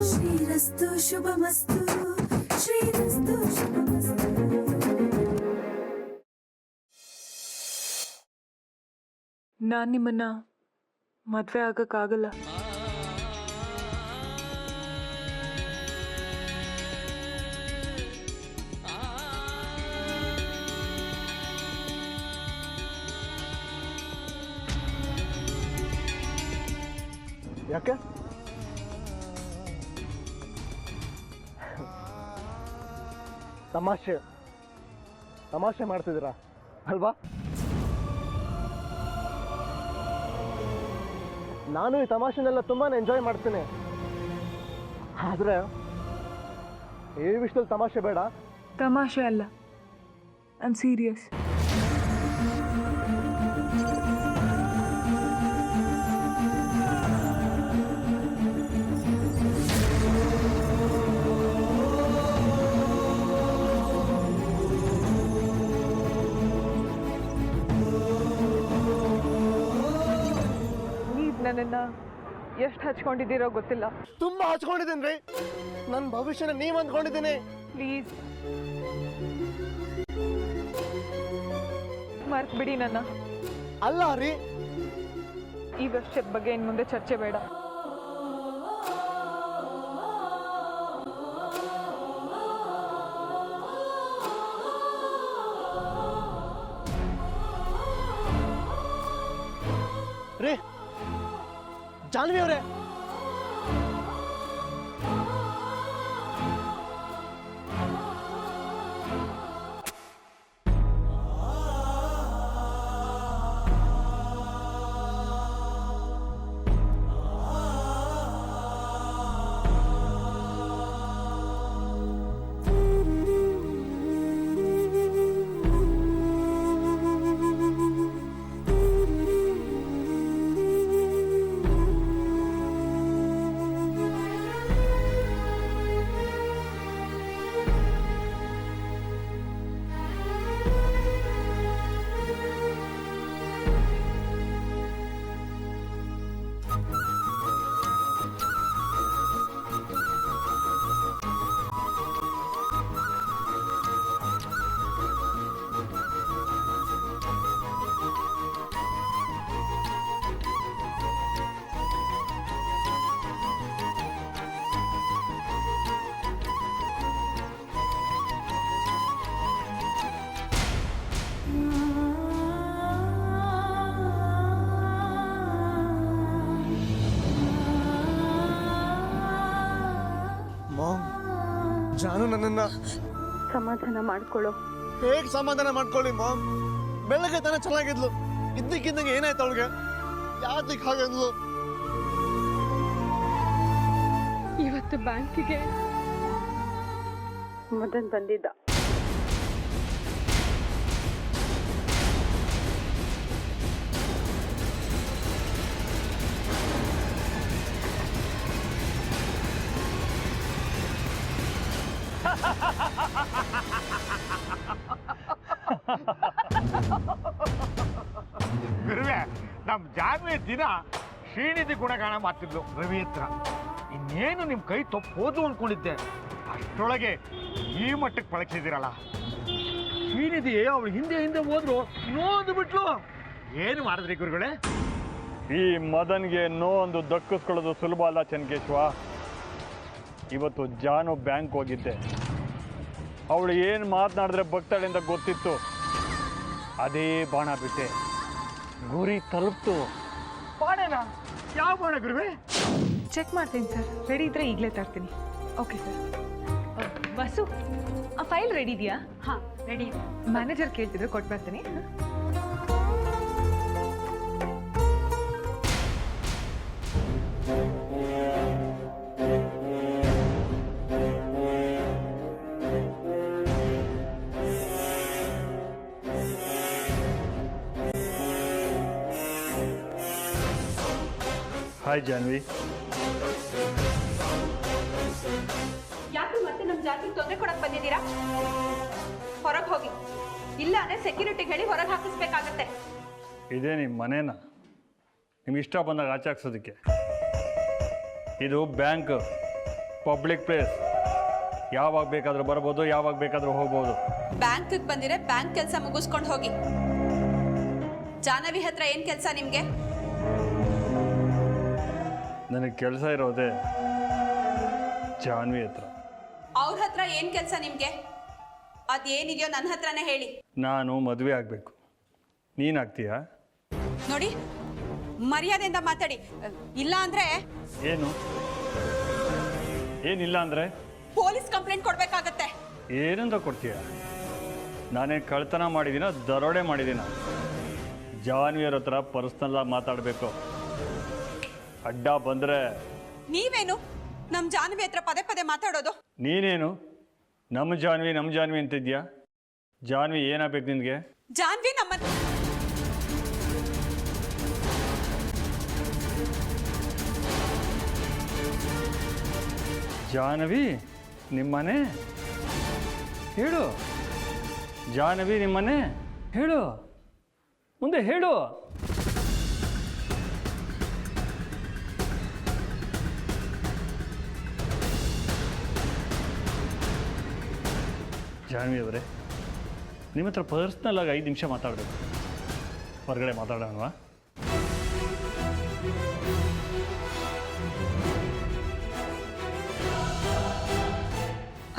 ಶ್ರೀರಸ್ತು ಶುಭಮಸ್ತು ಶ್ರೀರಸ್ತು ಶುಭಮಸ್ತು. ನಾನು ನಿಮ್ಮನ್ನ ಮದುವೆ ಆಗಕ್ಕಾಗಲ್ಲ. ಯಾಕೆ? ತಮಾಷೆ ಮಾಡ್ತಿದ್ದೀರಾ ಅಲ್ವಾ? ನಾನು ಈ ತಮಾಷೆನೆಲ್ಲ ತುಂಬಾ ಎಂಜಾಯ್ ಮಾಡ್ತೀನಿ. ಆದರೆ ಈ ವಿಷಯದಲ್ಲಿ ತಮಾಷೆ ಬೇಡ. ತಮಾಷೆ ಅಲ್ಲ, ಐ ಆಮ್ ಸೀರಿಯಸ್. ನನ್ನನ್ನು ಎಷ್ಟು ಹಚ್ಕೊಂಡಿದ್ದೀರೋ ಗೊತ್ತಿಲ್ಲ. ತುಂಬಾ ಹಚ್ಕೊಂಡಿದ್ದೀನಿ ರೀ. ನನ್ನ ಭವಿಷ್ಯನ ನೀವು ಅಂದ್ಕೊಂಡಿದ್ದೀನಿ. ಪ್ಲೀಸ್ ಮರ್ತ್ ಬಿಡಿ ನನ್ನ. ಅಲ್ಲ ರೀ, ಈ ವರ್ಷದ ಬಗ್ಗೆ ಇನ್ನು ಮುಂದೆ ಚರ್ಚೆ ಬೇಡ. ರೀ ಜಾನ್ವಿ ಅವರೇ, ಜಾನು ನನ್ನನ್ನ ಸಮಾಧಾನ ಮಾಡ್ಕೊಳ್ಳೋ. ಹೇಗೆ ಸಮಾಧಾನ ಮಾಡ್ಕೊಳ್ಳಿ ಮಾಮ್? ಬೆಳಗ್ಗೆ ತಾನೇ ಚೆನ್ನಾಗಿದ್ಲು, ಇದ್ದಕ್ಕಿದ್ದಂಗೆ ಏನಾಯ್ತು ಅವಳಿಗೆ? ಯಾವ್ದಕ್ಕೆ ಹಾಗಂದ್ಲು? ಇವತ್ತು ಬ್ಯಾಂಕಿಗೆ ಮದನ್ ಬಂದಿದ್ದ. ಗುರುವೆ, ನಮ್ಮ ಜಾನ್ವಿ ದಿನ ಶ್ರೀನಿಧಿ ಗುಣಗಾನ ಮಾಡ್ತಿದ್ಲು ರವಿ ಹತ್ರ. ಇನ್ನೇನು ನಿಮ್ಮ ಕೈ ತಪ್ಪೋದು ಅಂದ್ಕೊಂಡಿದ್ದೆ, ಅಷ್ಟರೊಳಗೆ ಈ ಮಟ್ಟಕ್ಕೆ ಪಳಗಿಸಿದಿರಲ್ಲ. ಶ್ರೀನಿಧಿ ಅವಳು ಹಿಂದೆ ಹಿಂದೆ ಹೋದ್ರು, ನೋದು ಬಿಟ್ಲು. ಏನು ಮಾಡಿದ್ರಿ ಗುರುಗಳೇ? ಈ ಮದನ್ಗೆ ಒಂದು ದಕ್ಕಿಸ್ಕೊಳ್ಳೋದು ಸುಲಭ ಅಲ್ಲ ಚೆನ್ನಕೇಶ್ವ. ಇವತ್ತು ಜಾನು ಬ್ಯಾಂಕ್ ಹೋಗಿದ್ದೆ. ಅವಳು ಏನು ಮಾತನಾಡಿದ್ರೆ ಬಗ್ತಾಳೆ ಅಂತ ಗೊತ್ತಿತ್ತು. ಅದೇ ಬಾಣ ಬಿಟ್ಟೆ, ಗುರಿ ತಲುಪ್ತು. ಬಾಣನಾ? ಯಾವ ಬಾಣ ಗುರುವೆ? ಚೆಕ್ ಮಾಡ್ತೀನಿ ಸರ್. ರೆಡಿ ಇದ್ರೆ ಈಗಲೇ ತರ್ತೀನಿ. Okay sir. ಬಸ್ಸು, ಆ ಫೈಲ್ ರೆಡಿ ಇದೆಯಾ? ಹಾಂ ರೆಡಿ. ಮ್ಯಾನೇಜರ್ ಕೇಳ್ತಿದ್ರು, ಕೊಟ್ಟು ಬರ್ತೀನಿ. ಹಾಯ್ ಜಾನ್ವಿ. ಯಾಕೆ ಮತ್ತೆ ನಮ್ಮ ಜಾತಿಗೆ ತೊಂದರೆ ಕೊಡಕ್ ಬಂದಿದ್ದೀರಾ? ಹೊರಗೆ ಹೋಗಿ, ಇಲ್ಲ ಅಂದ್ರೆ ಸೆಕ್ಯೂರಿಟಿಗೆ ಹೇಳಿ ಹೊರಗೆ ಹಾಕಿಸ್ಬೇಕಾಗತ್ತೆ. ಇದೇ ನಿಮ್ಮ ಮನೇನ ನಿಮ್ಗೆ ಇಷ್ಟ ಬಂದಾಗ ಆಚೆ ಹಾಕ್ಸೋದಕ್ಕೆ? ಇದು ಬ್ಯಾಂಕ್, ಪಬ್ಲಿಕ್ ಪ್ಲೇಸ್. ಯಾವಾಗ ಬೇಕಾದರೂ ಬರ್ಬೋದು, ಯಾವಾಗ ಬೇಕಾದರೂ ಹೋಗ್ಬೋದು. ಬ್ಯಾಂಕಿಗೆ ಬಂದಿರೆ ಬ್ಯಾಂಕ್ ಕೆಲಸ ಮುಗಿಸ್ಕೊಂಡು ಹೋಗಿ. ಜಾಹ್ನವಿ ಹತ್ರ ಏನು ಕೆಲಸ ನಿಮಗೆ? ನನಗೆ ಕೆಲಸ ಇರೋದೇ ಜಾಹ್ನವಿ ಹತ್ರ. ಅವ್ರ ಹತ್ರ ಏನು ಕೆಲಸ ನಿಮಗೆ? ಅದೇನಿದೆಯೋ ನನ್ನ ಹತ್ರನೇ ಹೇಳಿ. ನಾನು ಮದುವೆ ಆಗಬೇಕು. ನೀನಾಗ್ತೀಯಾ? ನೋಡಿ, ಮರ್ಯಾದೆಯಿಂದ ಮಾತಾಡಿ. ಇಲ್ಲ ಅಂದ್ರೆ ಏನು? ಏನಿಲ್ಲ ಅಂದರೆ ಪೊಲೀಸ್ ಕಂಪ್ಲೇಂಟ್ ಕೊಡ್ಬೇಕಾಗತ್ತೆ. ಏನಂತ ಕೊಡ್ತೀಯ? ನಾನೇನು ಕಳ್ತನ ಮಾಡಿದ್ದೀನ, ದರೋಡೆ ಮಾಡಿದ್ದೀನ? ಜಾಹ್ನವಿಯರ ಹತ್ರ ಪರ್ಸ್ನಲ್ಲಾಗಿ ಮಾತಾಡಬೇಕು. ಅಡ್ಡ ಬಂದರೆ ನೀವೇನು ನಮ್ಮ ಜಾಹ್ನವಿ ಹತ್ರ ಪದೇ ಪದೇ ಮಾತಾಡೋದು? ನೀನೇನು ನಮ್ಮ ಜಾಹ್ನವಿ ಅಂತಿದ್ಯಾ? ಜಾಹ್ನವಿ ಏನಾಗಬೇಕು ನಿನಗೆ? ಜಾಹ್ನವಿ ನಮ್ಮ ಜಾಹ್ನವಿ ನಿಮ್ಮನೆ ಹೇಳು. ಜಾಹ್ನವಿ ನಿಮ್ಮನೆ ಹೇಳು, ಮುಂದೆ ಹೇಳು. ಜಾಹ್ನವಿ ಅವರೇ, ನಿಮ್ಮ ಹತ್ರ ಪರ್ಸ್ನಲ್ ಆಗಿ 5 ನಿಮಿಷ ಮಾತಾಡಬೇಕು. ಹೊರಗಡೆ ಮಾತಾಡೋಣವಾ?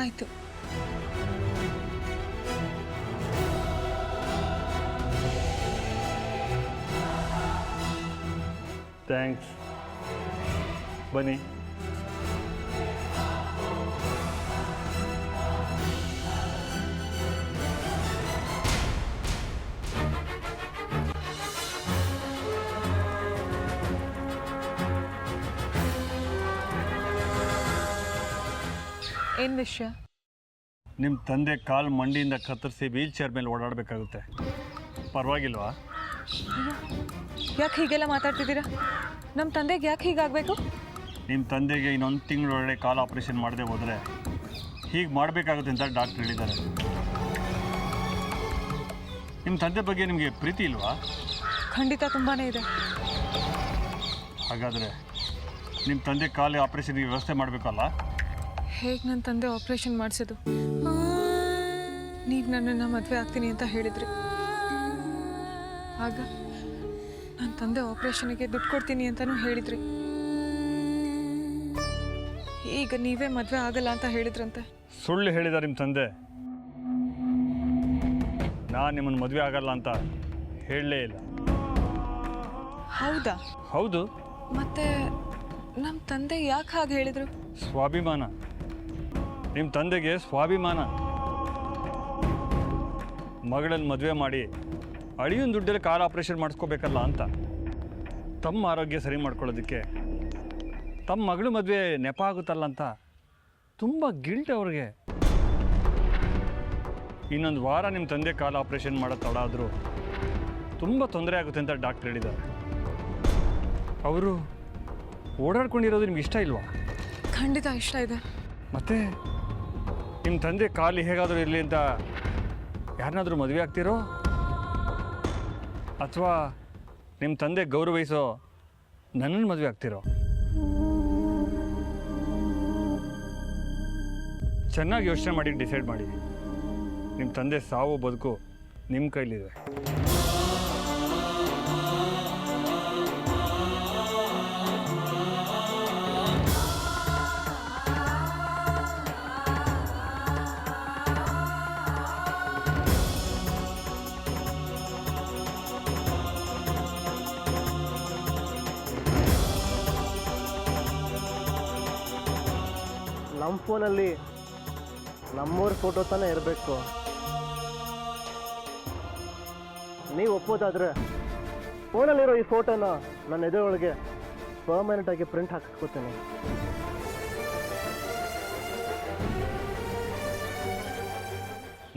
ಆಯಿತು. ಥ್ಯಾಂಕ್ಸ್. ಬನ್ನಿ. ಏನು ವಿಷಯ? ನಿಮ್ಮ ತಂದೆ ಕಾಲು ಮಂಡಿಯಿಂದ ಕತ್ತರಿಸಿ ವೀಲ್ ಚೇರ್ ಮೇಲೆ ಓಡಾಡಬೇಕಾಗುತ್ತೆ. ಪರವಾಗಿಲ್ವಾ? ಯಾಕೆ ಹೀಗೆಲ್ಲ ಮಾತಾಡ್ತಿದ್ದೀರಾ? ನಮ್ಮ ತಂದೆಗೆ ಯಾಕೆ ಹೀಗಾಗಬೇಕು? ನಿಮ್ಮ ತಂದೆಗೆ ಇನ್ನೊಂದು ತಿಂಗಳೊಳಗಡೆ ಕಾಲು ಆಪ್ರೇಷನ್ ಮಾಡದೆ ಹೋದರೆ ಹೀಗೆ ಮಾಡಬೇಕಾಗುತ್ತೆ ಅಂತ ಡಾಕ್ಟ್ರ್ ಹೇಳಿದ್ದಾರೆ. ನಿಮ್ಮ ತಂದೆ ಬಗ್ಗೆ ನಿಮಗೆ ಪ್ರೀತಿ ಇಲ್ವಾ? ಖಂಡಿತ ತುಂಬಾ ಇದೆ. ಹಾಗಾದರೆ ನಿಮ್ಮ ತಂದೆ ಕಾಲು ಆಪ್ರೇಷನ್ಗೆ ವ್ಯವಸ್ಥೆ ಮಾಡಬೇಕಲ್ಲ? ಹೇಗೆ ನನ್ನ ತಂದೆ ಆಪ್ರೇಷನ್ ಮಾಡಿಸೋದು? ನೀವು ನನ್ನನ್ನು ಮದುವೆ ಆಗ್ತೀನಿ ಅಂತ ಹೇಳಿದ್ರಿ. ಆಗ ನನ್ನ ತಂದೆ ಆಪ್ರೇಷನ್ಗೆ ದುಡ್ಡು ಕೊಡ್ತೀನಿ ಅಂತಲೂ ಹೇಳಿದ್ರಿ. ಈಗ ನೀವೇ ಮದುವೆ ಆಗಲ್ಲ ಅಂತ ಹೇಳಿದ್ರಂತೆ. ಸುಳ್ಳು ಹೇಳಿದ ನಿಮ್ಮ ತಂದೆ. ನಾನು ನಿಮ್ಮನ್ನು ಮದುವೆ ಆಗಲ್ಲ ಅಂತ ಹೇಳಲೇ ಇಲ್ಲ. ಹೌದಾ? ಹೌದು. ಮತ್ತೆ ನಮ್ಮ ತಂದೆ ಯಾಕೆ ಹಾಗೆ ಹೇಳಿದರು? ಸ್ವಾಭಿಮಾನ. ನಿಮ್ಮ ತಂದೆಗೆ ಸ್ವಾಭಿಮಾನ. ಮಗಳನ್ನು ಮದುವೆ ಮಾಡಿ ಅಳಿಯನ ದುಡ್ಡಲ್ಲಿ ಕಾಲು ಆಪ್ರೇಷನ್ ಮಾಡಿಸ್ಕೋಬೇಕಲ್ಲ ಅಂತ. ತಮ್ಮ ಆರೋಗ್ಯ ಸರಿ ಮಾಡ್ಕೊಳ್ಳೋದಕ್ಕೆ ತಮ್ಮ ಮಗಳು ಮದುವೆ ನೆಪ ಆಗುತ್ತಲ್ಲ ಅಂತ ತುಂಬ ಗಿಲ್ಟ್ ಅವ್ರಿಗೆ. ಇನ್ನೊಂದು ವಾರ ನಿಮ್ಮ ತಂದೆ ಕಾಲು ಆಪ್ರೇಷನ್ ಮಾಡೋ ತಡ ಆದರೂ ತುಂಬ ತೊಂದರೆ ಆಗುತ್ತೆ ಅಂತ ಡಾಕ್ಟ್ರ್ ಹೇಳಿದ್ದಾರೆ. ಅವರು ಓಡಾಡ್ಕೊಂಡಿರೋದು ನಿಮ್ಗೆ ಇಷ್ಟ ಇಲ್ವಾ? ಖಂಡಿತ ಇಷ್ಟ ಇದೆ. ಮತ್ತೆ ನಿಮ್ಮ ತಂದೆ ಕಾಲು ಹೇಗಾದರೂ ಇರಲಿ ಅಂತ ಯಾರನ್ನಾದರೂ ಮದುವೆ ಆಗ್ತಿರೋ, ಅಥವಾ ನಿಮ್ಮ ತಂದೆ ಗೌರವಿಸೋ ನನ್ನನ್ನು ಮದುವೆ ಆಗ್ತಿರೋ? ಚೆನ್ನಾಗಿ ಯೋಚನೆ ಮಾಡಿ ಡಿಸೈಡ್ ಮಾಡಿ. ನಿಮ್ಮ ತಂದೆ ಸಾವು ಬದುಕು ನಿಮ್ಮ ಕೈಲಿದೆ. ನಮ್ಮ ಫೋನಲ್ಲಿ ನಮ್ಮೂರ ಫೋಟೋ ತಾನೇ ಇರಬೇಕು. ನೀವು ಒಪ್ಪೋದಾದರೆ ಫೋನಲ್ಲಿರೋ ಈ ಫೋಟೋನ ನನ್ನ ಎದೆ ಒಳಗೆ ಪರ್ಮನೆಂಟಾಗಿ ಪ್ರಿಂಟ್ ಹಾಕಿಸ್ಕೋತೀನಿ.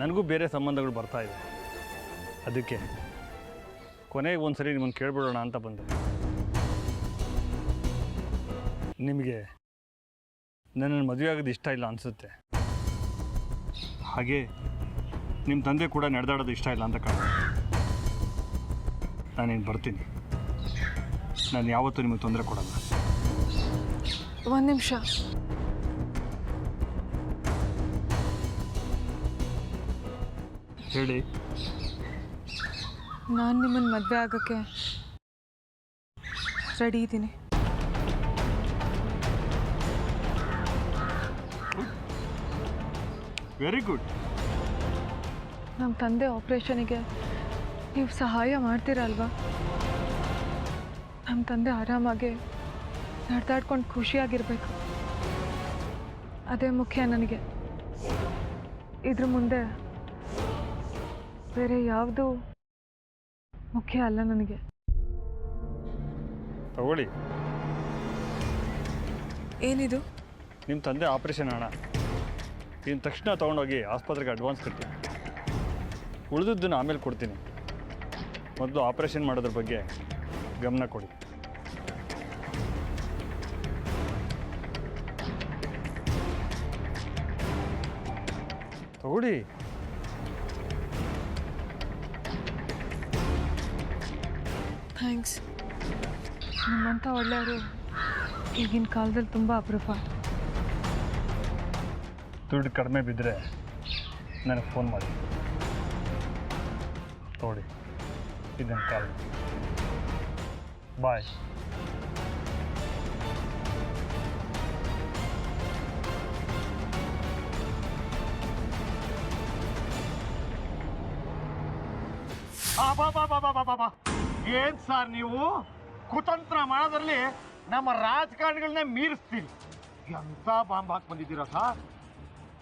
ನನಗೂ ಬೇರೆ ಸಂಬಂಧಗಳು ಬರ್ತಾ ಇದೆ. ಅದಕ್ಕೆ ಕೊನೆಗೆ ಒಂದು ಸರಿ ನಿಮ್ಮನ್ನು ಕೇಳ್ಬಿಡೋಣ ಅಂತ ಬಂದೆ. ನಿಮಗೆ ನನ್ನನ್ನು ಮದುವೆ ಆಗೋದು ಇಷ್ಟ ಇಲ್ಲ ಅನಿಸುತ್ತೆ. ಹಾಗೆ ನಿಮ್ಮ ತಂದೆ ಕೂಡ ನಡೆದಾಡೋದು ಇಷ್ಟ ಇಲ್ಲ ಅಂತ ಕಾಣುತ್ತೆ. ನಾನೇನು ಬರ್ತೀನಿ. ನಾನು ಯಾವತ್ತೂ ನಿಮಗೆ ತೊಂದರೆ ಕೊಡಲ್ಲ. ಒಂದು ನಿಮಿಷ. ಹೇಳಿ. ನಾನು ನಿಮ್ಮನ್ನು ಮದುವೆ ಆಗೋಕ್ಕೆ ರೆಡಿ ಇದ್ದೀನಿ. Very good. ನಮ್ಮ ತಂದೆ ಆಪ್ರೇಷನಿಗೆ ನೀವು ಸಹಾಯ ಮಾಡ್ತೀರಲ್ವಾ? ನಮ್ಮ ತಂದೆ ಆರಾಮಾಗಿ ನಡೆದಾಡ್ಕೊಂಡು ಖುಷಿಯಾಗಿರಬೇಕು, ಅದೇ ಮುಖ್ಯ ನನಗೆ. ಇದ್ರ ಮುಂದೆ ಬೇರೆ ಯಾವುದು ಮುಖ್ಯ ಅಲ್ಲ ನನಗೆ. ತಗೊಳ್ಳಿ, ಏನಿದು? ನಿಮ್ಮ ತಂದೆ ಆಪ್ರೇಷನ್ ಹಣ. ಇನ್ನು ತಕ್ಷಣ ತೊಗೊಂಡೋಗಿ ಆಸ್ಪತ್ರೆಗೆ ಅಡ್ವಾನ್ಸ್ ಕಟ್ಟಿ, ಉಳಿದದ್ದನ್ನು ಆಮೇಲೆ ಕೊಡ್ತೀನಿ. ಮೊದಲು ಆಪ್ರೇಷನ್ ಮಾಡೋದ್ರ ಬಗ್ಗೆ ಗಮನ ಕೊಡಿ. ತಗೊಳ್ಳಿ. ಥ್ಯಾಂಕ್ಸ್. ನಿಮ್ಮಂಥ ಒಳ್ಳೆಯವರು ಈಗಿನ ಕಾಲದಲ್ಲಿ ತುಂಬ ಅಪರೂಪ. ದುಡ್ಡು ಕಡಿಮೆ ಬಿದ್ದರೆ ನನಗೆ ಫೋನ್ ಮಾಡಿ. ತಗೊಳ್ಳಿ, ಇದನ್ನು ಕಾಲ್. ಬಾಯ್. ಏನ್ ಸರ್ ನೀವು ಕುತಂತ್ರ ಮಾಡೋದ್ರಲ್ಲಿ ನಮ್ಮ ರಾಜಕಾರಣಿಗಳನ್ನೇ ಮೀರಿಸ್ತೀರಿ. ಎಂತ ಬಾಂಬ್ ಹಾಕಿ ಬಂದಿದ್ದೀರಾ ಸರ್?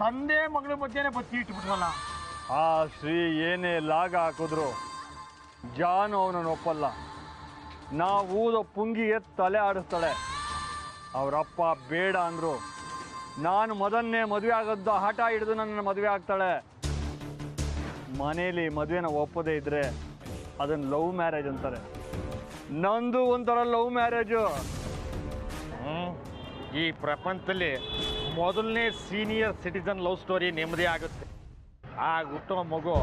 ತಂದೆ ಮಗಳ ಮಧ್ಯೆನೇ ಬತ್ತಿ ಇಟ್ಬಿಟ್ರಲ್ಲ. ಆ ಶ್ರೀ ಏನೇ ಲಾಗ ಹಾಕಿದ್ರು ಜಾನು ಅವನನ್ನು ಒಪ್ಪಲ್ಲ. ನಾವು ಊದೋ ಪುಂಗಿಗೆ ತಲೆ ಆಡಿಸ್ತಾಳೆ. ಅವರಪ್ಪ ಬೇಡ ಅಂದರು. ನಾನು ಮದನ್ನೇ ಮದುವೆ ಆಗೋದು ಹಠ ಹಿಡಿದು ನನ್ನ ಮದುವೆ ಆಗ್ತಾಳೆ. ಮನೇಲಿ ಮದುವೆನ ಒಪ್ಪದೇ ಇದ್ರೆ ಅದನ್ನು ಲವ್ ಮ್ಯಾರೇಜ್ ಅಂತಾರೆ. ನಂದು ಒಂಥರ ಲವ್ ಮ್ಯಾರೇಜು. ಈ ಪ್ರಪಂಚದಲ್ಲಿ ಮೊದಲನೇ ಸೀನಿಯರ್ ಸಿಟಿಸನ್ ಲವ್ ಸ್ಟೋರಿ ನೆಮ್ಮದಿ ಆಗುತ್ತೆ. ಆಗ ಹುಟ್ಟೋ ಮಗು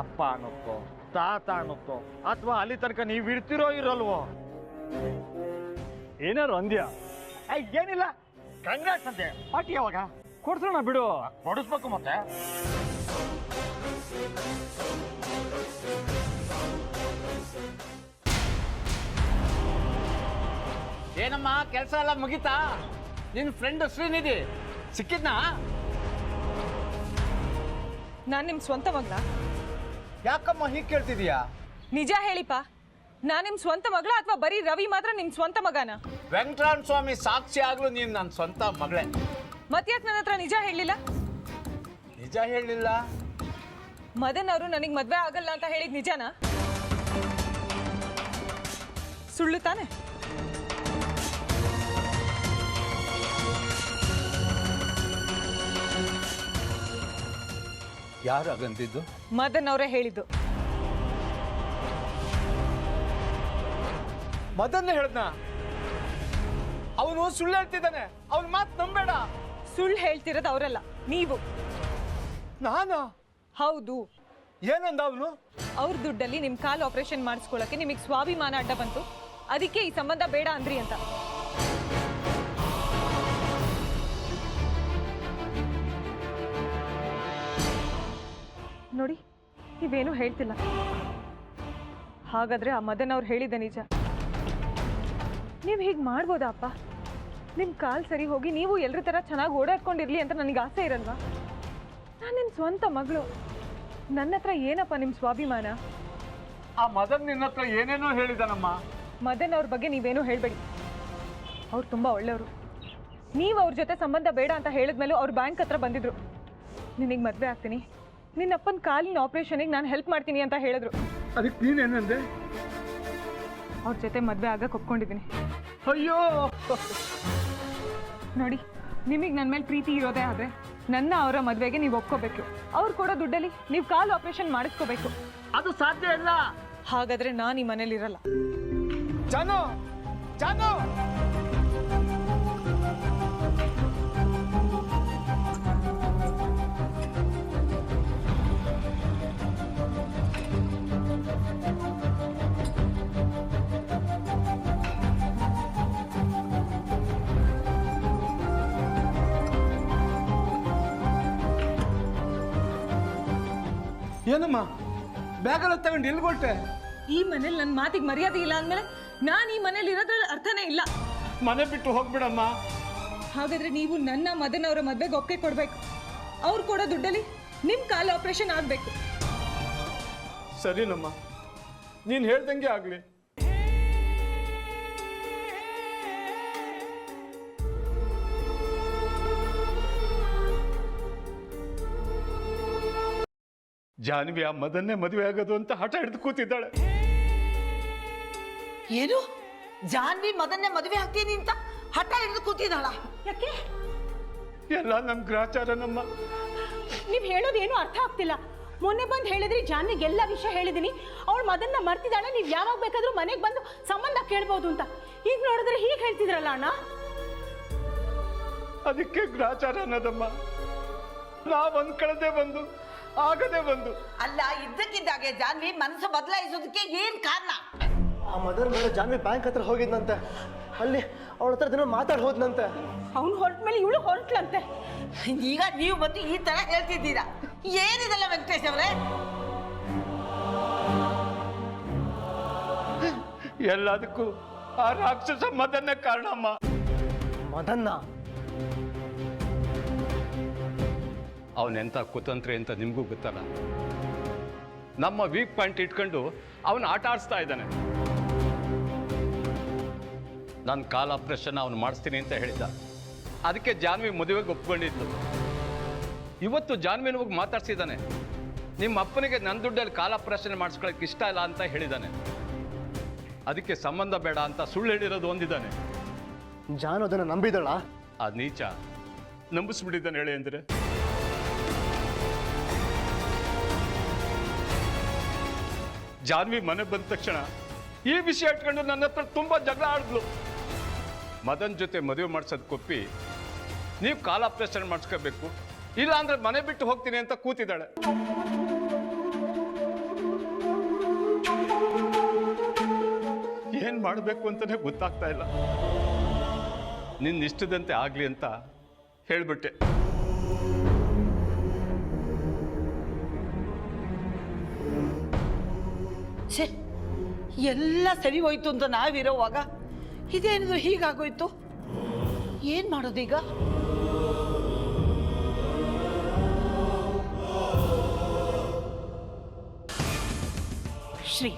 ಅಪ್ಪ ಅನ್ನುತ್ತೋ, ತಾತ ಅನ್ನುತ್ತೋ, ಅಥವಾ ಅಲ್ಲಿ ತನಕ ನೀವು ಇರ್ತಿರೋ ಇರಲ್ವೋ? ಏನಾರು ಅಂದ್ಯಾ? ಏನಿಲ್ಲ, ಕಂಗ್ರಾಟ್ಸ್ ಅಂತೆ. ಪಾರ್ಟಿ ಯಾವಾಗ ಕೊಡ್ಸೋಣ ಬಿಡು. ಕೊಡಿಸ್ಬೇಕು ಮತ್ತೆ. ಏನಮ್ಮ ಕೆಲಸ ಎಲ್ಲ ಮುಗಿತಾ? ನಿನ್ನ ಫ್ರೆಂಡ್ ಶ್ರೀನಿಧಿ ಸಿಕ್ಕಿದ್ನಾ? ನಾನು ನಿಮ್ಮ ಸ್ವಂತ ಮಗಳ? ಯಾಕಮ್ಮ ಹೀಗೆ ಕೇಳ್ತಿದೀಯಾ? ನಿಜ ಹೇಳಿಪ್ಪ, ನಾನು ನಿಮ್ಮ ಸ್ವಂತ ಮಗಳ ಅಥವಾ ಬರೀ ರವಿ ಮಾತ್ರ ನಿಮ್ಮ ಸ್ವಂತ ಮಗನ? ವೆಂಕಟರಾಮ ಸ್ವಾಮಿ ಸಾಕ್ಷಿ ಆಗ್ಲೂ ನೀನು ನನ್ನ ಸ್ವಂತ ಮಗಳೇ. ಮತ್ತ್ಯಾಕೆ ನನ್ನ ಹತ್ರ ನಿಜ ಹೇಳಲಿಲ್ಲ? ನಿಜ ಹೇಳಲಿಲ್ಲ? ಮದನ್ ಅವರು ನನಗೆ ಮದುವೆ ಆಗಲ್ಲ ಅಂತ ಹೇಳಿದ ನಿಜನಾ? ಸುಳ್ಳು ತಾನೆ? ಯಾರು ಆಗಂತಿದ್ದು? ಮದನ್ ಅವರೇ ಹೇಳಿದ್ದು. ಮದನ್ನೇ ಹೇಳ್ದ? ಅವನು ಸುಳ್ಳು ಹೇಳ್ತಿದ್ದಾನೆ. ಅವನ ಮಾತು ನಂಬೇಡ. ಸುಳ್ಳು ಹೇಳ್ತಿರೋದು ಅವರಲ್ಲ, ನೀವು. ನಾನಾ? ಹೌದು. ಏನಂದ ಅವನು? ಅವ್ರ ದುಡ್ಡಲ್ಲಿ ನಿಮ್ಮ ಕಾಲು ಆಪರೇಷನ್ ಮಾಡಿಸ್ಕೊಳ್ಳೋಕೆ ನಿಮಗೆ ಸ್ವಾಭಿಮಾನ ಅಡ್ಡ ಬಂತು, ಅದಕ್ಕೆ ಈ ಸಂಬಂಧ ಬೇಡ ಅಂದ್ರಿ ಅಂತ. ನೋಡಿ, ನೀವೇನು ಹೇಳ್ತಿಲ್ಲ. ಹಾಗಾದ್ರೆ ಆ ಮದನ್ ಅವ್ರು ಹೇಳಿದ್ದೆ ನಿಜ. ನೀವು ಹೀಗೆ ಮಾಡ್ಬೋದಾ ಅಪ್ಪ? ನಿಮ್ಮ ಕಾಲು ಸರಿ ಹೋಗಿ ನೀವು ಎಲ್ಲರ ಥರ ಚೆನ್ನಾಗಿ ಓಡಾಡ್ಕೊಂಡಿರ್ಲಿ ಅಂತ ನನಗೆ ಆಸೆ ಇರಲ್ವಾ? ನಾನು ನಿಮ್ಮ ಸ್ವಂತ ಮಗಳು. ನನ್ನ ಹತ್ರ ಏನಪ್ಪ ನಿಮ್ಮ ಸ್ವಾಭಿಮಾನ? ಆ ಮದನ್ ನಿನ್ನ ಹತ್ರ ಏನೇನೋ ಹೇಳಿದಾನಮ್ಮ. ಮದನ್ ಅವ್ರ ಬಗ್ಗೆ ನೀವೇನೂ ಹೇಳಬೇಡಿ. ಅವ್ರು ತುಂಬ ಒಳ್ಳೆಯವರು. ನೀವು ಅವ್ರ ಜೊತೆ ಸಂಬಂಧ ಬೇಡ ಅಂತ ಹೇಳಿದ್ಮೇಲೂ ಅವ್ರು ಬ್ಯಾಂಕ್ ಹತ್ರ ಬಂದಿದ್ರು. ನಿನಗೆ ಮದುವೆ ಆಗ್ತೀನಿ, ನಿನ್ನಪ್ಪನ ಕಾಲಿನ ಆಪ್ರೇಷನಿಗೆ ನಾನು ಹೆಲ್ಪ್ ಮಾಡ್ತೀನಿ ಅಂತ ಹೇಳಿದ್ರು. ಅದಕ್ಕೆ ನೀನೇನಂದೆ? ಅವ್ರ ಜೊತೆ ಮದುವೆ ಆಗಕ್ಕೆ ಒಪ್ಕೊಂಡಿದ್ದೀನಿ. ಅಯ್ಯೋ, ನೋಡಿ, ನಿಮಗೆ ನನ್ನ ಮೇಲೆ ಪ್ರೀತಿ ಇರೋದೇ ಆದರೆ ನನ್ನ ಅವರ ಮದುವೆಗೆ ನೀವು ಒಪ್ಕೋಬೇಕು. ಅವ್ರು ಕೊಡೋ ದುಡ್ಡಲ್ಲಿ ನೀವು ಕಾಲು ಆಪರೇಷನ್ ಮಾಡಿಸ್ಕೋಬೇಕು. ಅದು ಸಾಧ್ಯ ಇಲ್ಲ. ಹಾಗಾದ್ರೆ ನಾನು ಈ ಮನೇಲಿ ಇರಲ್ಲ. ಜಾನು, ಜಾನು, ಏನಮ್ಮ ಬ್ಯಾಗೆಲ್ಲ ತಗೊಂಡು ಎಲ್ಗೊಟ್ಟೆ? ಈ ಮನೇಲಿ ನನ್ನ ಮಾತಿಗೆ ಮರ್ಯಾದೆ ಇಲ್ಲ ಅಂದಮೇಲೆ ನಾನು ಈ ಮನೇಲಿ ಇರೋದ್ರಲ್ಲಿ ಅರ್ಥನೇ ಇಲ್ಲ. ಮನೆ ಬಿಟ್ಟು ಹೋಗ್ಬಿಡಮ್ಮ. ಹಾಗಾದ್ರೆ ನೀವು ನನ್ನ ಮದನ್ ಅವರ ಮದುವೆಗೆ ಒಪ್ಪಿಗೆ ಕೊಡಬೇಕು. ಅವ್ರು ಕೊಡೋ ದುಡ್ಡಲ್ಲಿ ನಿಮ್ಮ ಕಾಲು ಆಪರೇಷನ್ ಆಗಬೇಕು. ಸರಿನಮ್ಮ, ನೀನು ಹೇಳ್ದಂಗೆ ಆಗಲಿ. ಜಾನ್ವಿ ಆ ಮದನ್ನೇ ಮದುವೆ ಆಗೋದು ಅಂತ ಹಠ ಹಿಡಿದು ಕೂತಿದ್ದಾಳೆ. ಏನು ಜಾನ್ವಿ ಮದನ್ನೇ ಮದುವೆ ಆಗ್ತೀನಿ ಅಂತ ಹಠ ಹಿಡಿದು ಕೂತಿದ್ದಾಳ? ಯಾಕೆ? ಎಲ್ಲ ನಮ್ಮ ಗ್ರಾಚಾರನಮ್ಮ. ನೀವು ಹೇಳೋದೇನು ಅರ್ಥ ಆಗ್ತಿಲ್ಲ. ಮೊನ್ನೆ ಬಂದು ಹೇಳಿದ್ರಿ ಜಾನ್ವಿಗೆ ಎಲ್ಲ ವಿಷಯ ಹೇಳಿದ್ದೀನಿ, ಅವಳು ಮದನ್ನ ಮರ್ತಿದ್ದಾಳೆ, ನೀವು ಯಾವಾಗ ಬೇಕಾದ್ರೂ ಮನೆಗೆ ಬಂದು ಸಂಬಂಧ ಕೇಳ್ಬೋದು ಅಂತ. ಈಗ ನೋಡಿದ್ರೆ ಹೀಗೆ ಹೇಳ್ತಿದ್ರಲ್ಲ ಅಣ್ಣ. ಅದಕ್ಕೆ ಗ್ರಾಚಾರ ಅನ್ನೋದಮ್ಮ. ನಾವೊಂದ್ ಕಳದೆ ಬಂದು ಆಗದೆ ಬಂದು. ಅಲ್ಲ, ಇದ್ದಕ್ಕಿದ್ದಾಗೆ ಜಾನ್ವಿ ಮನಸ್ಸು ಬದಲಾಯಿಸೋದಕ್ಕೆ ಏನ್ ಕಾರಣ? ಆ ಮದರ್ ಮೇಲೆ ಜಾನ್ವಿ ಬ್ಯಾಂಕ್ ಹತ್ರ ಹೋಗಿದ್ನಂತೆ. ಅಲ್ಲಿ ಅವಳ ಹತ್ರ ದಿನ ಮಾತಾಡಿ ಹೋದ್ನಂತೆ. ಅವ್ನು ಹೊರಟ ಮೇಲೆ ಇವಳು ಹೊರಟ್ಲಂತೆ. ಈಗ ನೀವು ಬಂದು ಈ ತರ ಹೇಳ್ತಿದ್ದೀರಾ? ಏನಿದೆಲ್ಲ ವೆಂಕಟೇಶ್ ಅವರೇ? ಎಲ್ಲದಕ್ಕೂ ಆ ರಾಕ್ಷಸ ಮದನ್ನೇ ಕಾರಣಮ್ಮ. ಮದನ್ನ ಅವನೆಂಥ ಕುತಂತ್ರಿ ಅಂತ ನಿಮಗೂ ಗೊತ್ತಲ್ಲ. ನಮ್ಮ ವೀಕ್ ಪಾಯಿಂಟ್ ಇಟ್ಕೊಂಡು ಅವನು ಆಟ ಆಡಿಸ್ತಾ ಇದ್ದಾನೆ. ನಾನು ಕಾಲ್ ಆಪ್ರೇಷನ್ ಅವನು ಮಾಡಿಸ್ತೀನಿ ಅಂತ ಹೇಳಿದ್ದ. ಅದಕ್ಕೆ ಜಾನ್ವಿ ಮದುವೆಗೆ ಒಪ್ಕೊಂಡಿದ್ಲು. ಇವತ್ತು ಜಾನ್ವಿನ ಹೋಗಿ ಮಾತಾಡ್ಸಿದ್ದಾನೆ. ನಿಮ್ಮ ಅಪ್ಪನಿಗೆ ನನ್ನ ದುಡ್ಡಲ್ಲಿ ಕಾಲ್ ಆಪ್ರೇಷನ್ ಮಾಡಿಸ್ಕೊಳಕ್ಕೆ ಇಷ್ಟ ಇಲ್ಲ ಅಂತ ಹೇಳಿದ್ದಾನೆ. ಅದಕ್ಕೆ ಸಂಬಂಧ ಬೇಡ ಅಂತ ಸುಳ್ಳು ಹೇಳಿರೋದು ಹೊಂದಿದ್ದಾನೆ. ಜಾನು ಅದನ್ನು ನಂಬಿದಳ? ಆ ನೀಚ ನಂಬಿಸ್ಬಿಟ್ಟಿದ್ದಾನೆ ಹೇಳಿ ಅಂದರೆ. ಜಾನ್ವಿ ಮನೆ ಬಂದ ತಕ್ಷಣ ಈ ವಿಷಯ ಇಟ್ಕೊಂಡು ನನ್ನ ಹತ್ರ ತುಂಬಾ ಜಗಳ ಆಡಿದ್ಲು. ಮದನ್ ಜೊತೆ ಮದುವೆ ಮಾಡ್ಸೋದು ಕೊಪ್ಪಿ ನೀವು ಕಾಲ್ ಆಪರೇಷನ್ ಮಾಡಿಸ್ಕೋಬೇಕು, ಇಲ್ಲ ಅಂದ್ರೆ ಮನೆ ಬಿಟ್ಟು ಹೋಗ್ತೀನಿ ಅಂತ ಕೂತಿದ್ದಾಳೆ. ಏನ್ ಮಾಡಬೇಕು ಅಂತಾನೆ ಗೊತ್ತಾಗ್ತಾ ಇಲ್ಲ. ನಿನ್ನ ಇಷ್ಟದಂತೆ ಆಗ್ಲಿ ಅಂತ ಹೇಳ್ಬಿಟ್ಟೆ. ಛೇ, ಎಲ್ಲ ಸರಿ ಹೋಯ್ತು ಅಂತ ನಾವಿರೋವಾಗ ಇದೇನಿದು ಹೀಗಾಗೋಯ್ತು? ಏನ್ ಮಾಡೋದೀಗ? ಶ್ರೀ,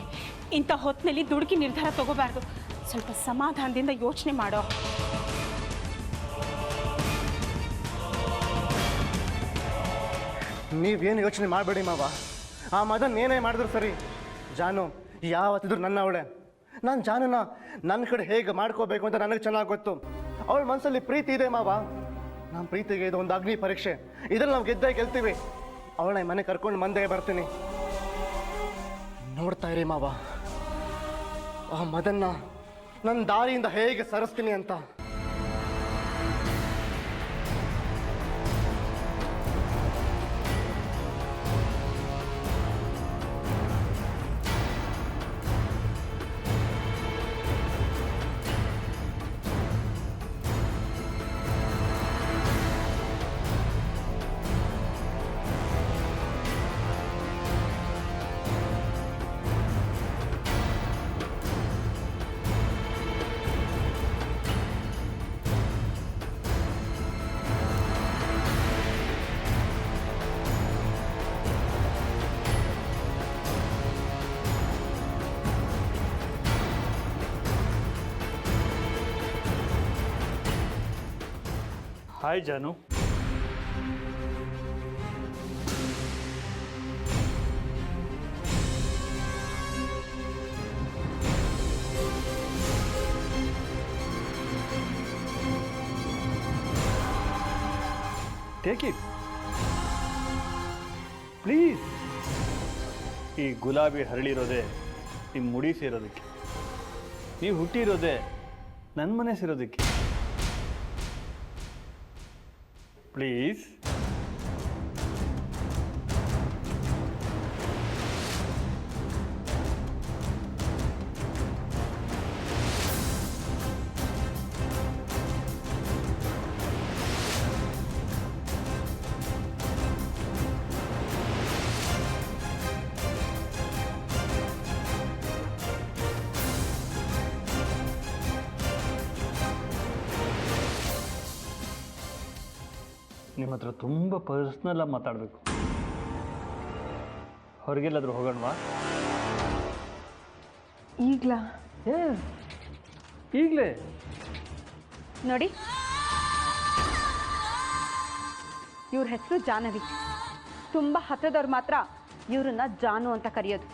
ಇಂಥ ಹೊತ್ತಿನಲ್ಲಿ ದುಡುಕಿ ನಿರ್ಧಾರ ತಗೋಬಾರ್ದು. ಸ್ವಲ್ಪ ಸಮಾಧಾನದಿಂದ ಯೋಚನೆ ಮಾಡೋ. ನೀವೇನು ಯೋಚನೆ ಮಾಡಬೇಡಿ ಮಾವ. ಆ ಮದನ್ ಏನೇ ಮಾಡಿದ್ರು ಸರಿ. ಜಾನು ಯಾವತ್ತಿದ್ರು ನನ್ನ ಅವಳೆ. ನಾನು ಜಾನುನ ನನ್ನ ಕಡೆ ಹೇಗೆ ಮಾಡ್ಕೋಬೇಕು ಅಂತ ನನಗೆ ಚೆನ್ನಾಗಿ ಗೊತ್ತು. ಅವಳ ಮನಸ್ಸಲ್ಲಿ ಪ್ರೀತಿ ಇದೆ ಮಾವ. ನಮ್ಮ ಪ್ರೀತಿಗೆ ಇದು ಒಂದು ಅಗ್ನಿ ಪರೀಕ್ಷೆ. ಇದ್ರಲ್ಲಿ ನಾವು ಗೆಲ್ತೀವಿ. ಅವಳನ್ನ ಮನೆ ಕರ್ಕೊಂಡು ಮಂದೆ ಬರ್ತೀನಿ. ನೋಡ್ತಾ ಇರಿ ಮಾವ, ಆ ಮದನ್ನ ನನ್ನ ದಾರಿಯಿಂದ ಹೇಗೆ ಸರಿಸ್ತೀನಿ ಅಂತ. Hi Janu. Take it please. ಈ ಗುಲಾಬಿ ಹರಳಿರೋದೆ ನಿಮ್ಮ ಮುಡಿ ಸೇರೋದಕ್ಕೆ, ನೀವು ಹುಟ್ಟಿರೋದೆ ನನ್ನ ಮನೆ ಸೇರೋದಕ್ಕೆ. ಪ್ಲೀಸ್. ನಿಮ್ಮ ಹತ್ರ ತುಂಬ ಪರ್ಸ್ನಲ್ಲಾಗಿ ಮಾತಾಡಬೇಕು. ಹೊರಗೆಲ್ಲಾದರೂ ಹೋಗೋಣವಾ? ಈಗಲಾ? ಈಗಲೇ ನೋಡಿ, ಇವ್ರ ಹೆಸರು ಜಾಹ್ನವಿ. ತುಂಬ ಹತ್ರದವ್ರು ಮಾತ್ರ ಇವ್ರನ್ನ ಜಾನು ಅಂತ ಕರೆಯೋದು.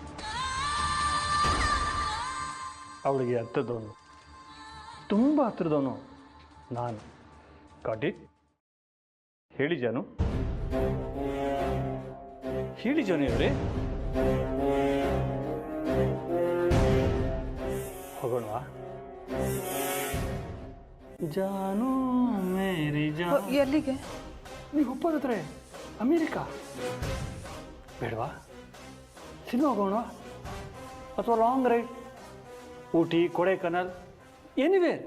ಅವಳಿಗೆ ಹತ್ತಿರದವನು, ತುಂಬ ಹತ್ತಿರದವನು ನಾನು. Got it? ಹೇಳಿ ಜಾನು, ಹೇಳಿ ಜಾನು ಅವರೇ. ಹೋಗೋಣವಾ? ಜಾನು ಮೇರಿ ಜಾನು. ಎಲ್ಲಿಗೆ? ನೀವು ಒಪ್ಪೋದಾದ್ರೆ ಅಮೇರಿಕಾ ಬೇಡವಾ? ಸಿನಿಮಾ ಹೋಗೋಣ ಅಥವಾ long ride, Ooty, Kodaikanal, anywhere.